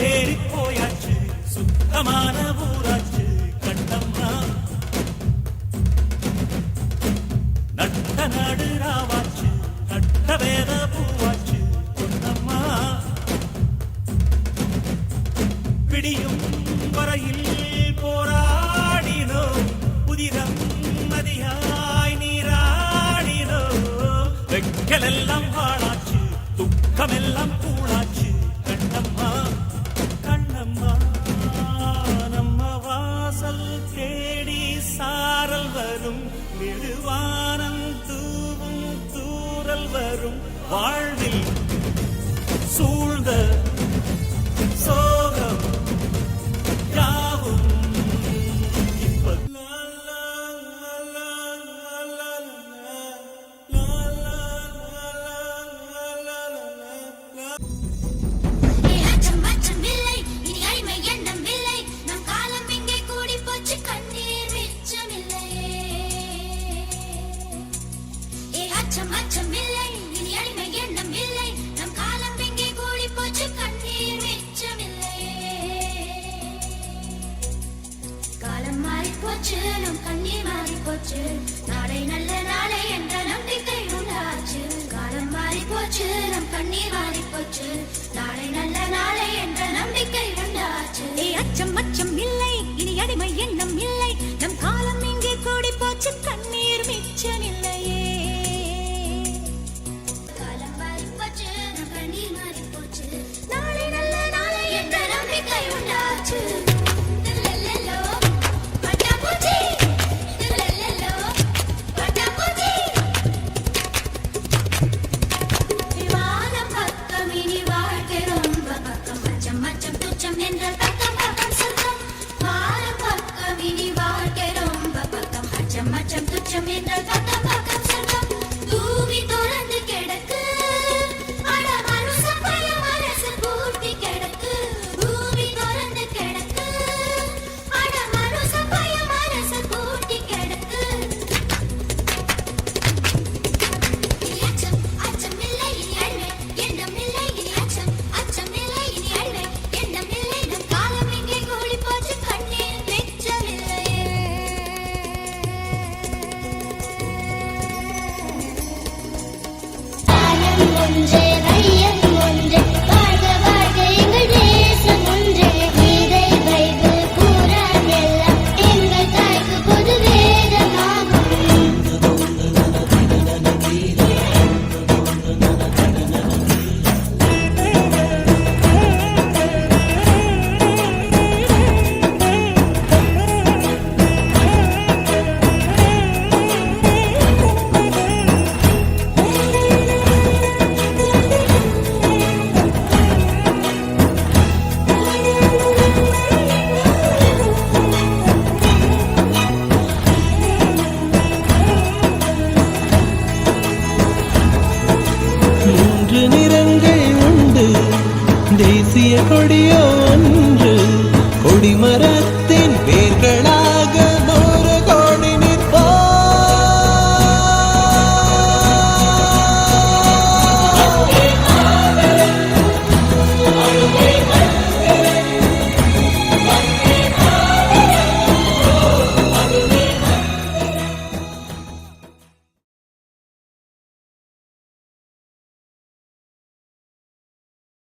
தேறி போயாச்சு சுத்தமான ஊராச்சு கண்ணம்மா நட்ட நாடு ராவாச்சு நட்ட வேத பூவாச்சு பொன்னம்மா விடியும் வரையில் போராடினோ புதிரம் நதியாய் நீராடினோ வெக்கலெல்லாம் வாழாச்சு துக்கமெல்லாம் கூடாச்சு கண்ணம்மா கண்ணம்மா நம்ம வாசல் தேடி சாரல் வரும் விடுவானம் தூவும் தூரல் வரும் வாழ்வில் சூழ்ந்த சோகம் யாவும் இப்ப கண்ணீர் மாறி போச்சு நாளை நல்ல நாளை என்ற நம்பிக்கை உண்டாச்சு காலம் மாறி போச்சு நம் கண்ணீர் மாறி போச்சு நாளை நல்ல நாளை என்ற நம்பிக்கை உண்டாச்சு அச்சம் அச்சம் இல்லை இனி அடிமை எண்ணம் இல்லை நம் காலம் இங்கே கூடி போச்சு கண்ணீர் மிச்சமில்லையே காலம் மாறி போச்சு நம் கண்ணீர் மாறி போச்சு நாளை நல்ல நாளை என்ற நம்பிக்கை உண்டாச்சு மச்சம் துச்சம் என்றால் பக்கம் பக்கம் சொர்க்கம் பூமி தொடர்ந்து கிடக்கு அட மனுஷ பயம் அரசு பூட்டி கிடக்கு பூமி தொடர்ந்து கிடக்கு அட மனுஷ பயம் அரசு பூட்டி கிடக்கு அச்சம் அச்சம் இல்லை இனி அழுவே எண்ணம் இல்லை இனி அச்சம் அச்சம் இல்லை இனி அழுவே எண்ணம் இல்லை நம் காலம் இங்கே கூடி போச்சு கண்ணீர் மிச்சமில்லையே ஒன்றே வையம் ஒன்றே வாழ்க வாழ்க எங்கள் தேசம் ஒன்றே கீதை பைபிள் குர்ஆன் எல்லாம் எங்கள் தாய்க்கு பொது வேதமாகும் நிறங்கள் உண்டு தேசிய கொடியோ ஒன்று கொடிமர